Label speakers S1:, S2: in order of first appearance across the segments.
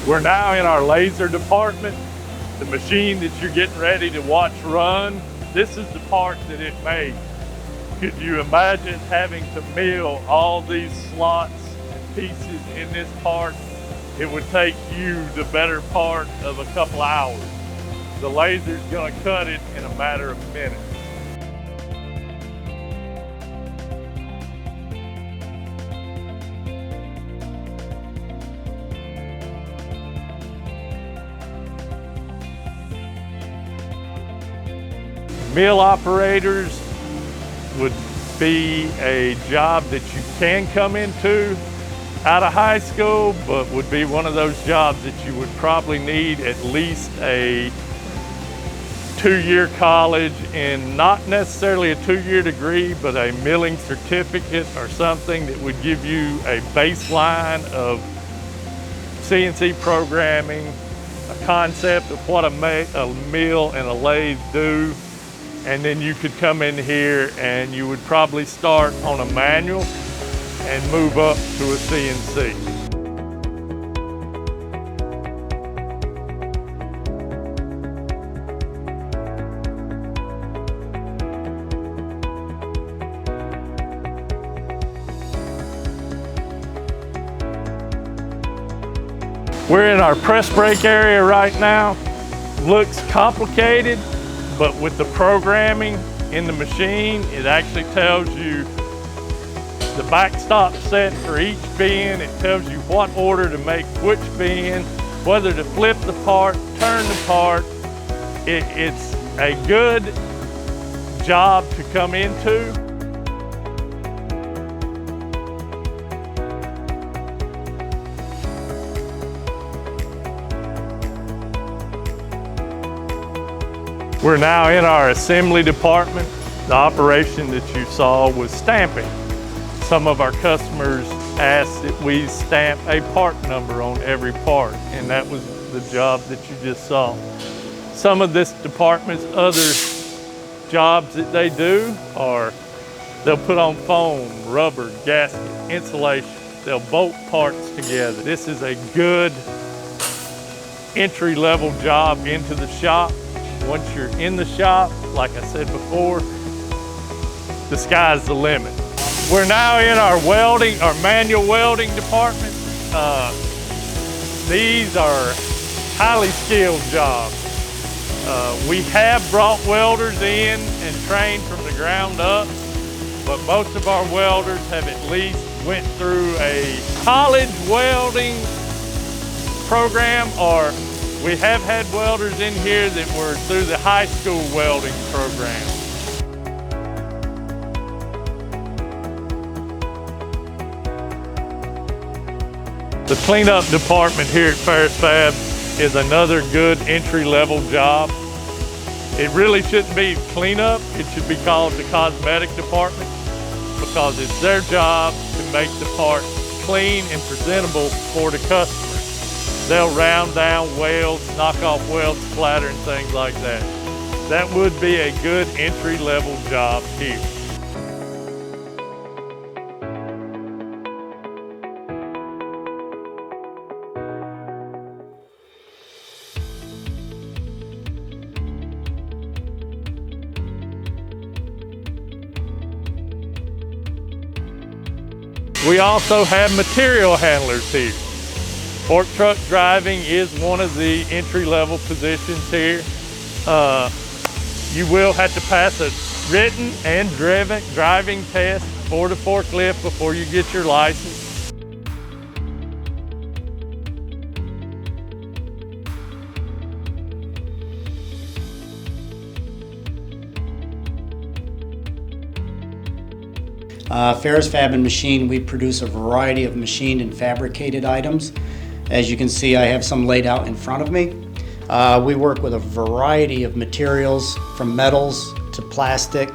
S1: We're now in our laser department. The machine that you're getting ready to watch run, this is the part that it made. Could you imagine having to mill all these slots and pieces in this part? It would take you the better part of a couple hours. The laser's gonna cut it in a matter of minutes. Mill operators would be a job that you can come into out of high school, but would be one of those jobs that you would probably need at least a 2-year college in, not necessarily a 2-year degree, but a milling certificate or something that would give you a baseline of CNC programming, a concept of what a mill and a lathe do. And then you could come in here and you would probably start on a manual and move up to a CNC. We're in our press brake area right now. Looks complicated, but with the programming in the machine, it actually tells you the backstop set for each bin. It tells you what order to make which bin, whether to flip the part, turn the part. It's a good job to come into. We're now in our assembly department. The operation that you saw was stamping. Some of our customers asked that we stamp a part number on every part, and that was the job that you just saw. Some of this department's other jobs that they do are they'll put on foam, rubber, gasket, insulation. They'll bolt parts together. This is a good entry-level job into the shop. Once you're in the shop, like I said before, the sky's the limit. We're now in our welding, our manual welding department. These are highly skilled jobs. We have brought welders in and trained from the ground up, but most of our welders have at least went through a college welding program, or we have had welders in here that were through the high school welding program. The cleanup department here at Farris Fab is another good entry-level job. It really shouldn't be cleanup, it should be called the cosmetic department, because it's their job to make the part clean and presentable for the customer. They'll round down welds, knock off weld splatter and things like that. That would be a good entry-level job here. We also have material handlers here. Fork truck driving is one of the entry-level positions here. You will have to pass a written and driving test for the forklift before you get your license.
S2: Farris Fab and Machine, we produce a variety of machined and fabricated items. As you can see, I have some laid out in front of me. We work with a variety of materials, from metals to plastic,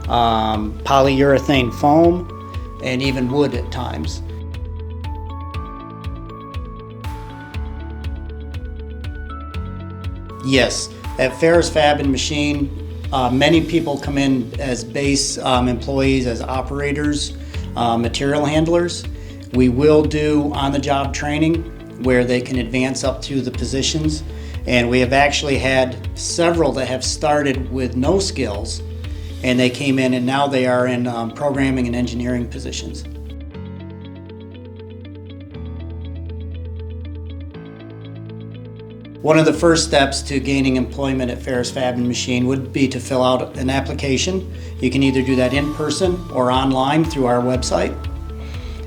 S2: polyurethane foam, and even wood at times. Yes, at Farris Fab and Machine, many people come in as base employees, as operators, material handlers. We will do on-the-job training. where they can advance up through the positions. And we have actually had several that have started with no skills, and they came in and now they are in programming and engineering positions. One of the first steps to gaining employment at Farris Fab and Machine would be to fill out an application. You can either do that in person or online through our website.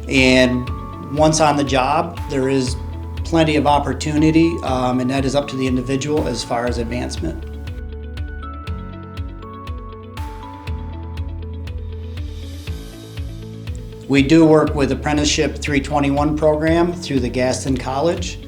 S2: And once on the job, there is plenty of opportunity, and that is up to the individual as far as advancement. We do work with Apprenticeship 321 program through the Gaston College.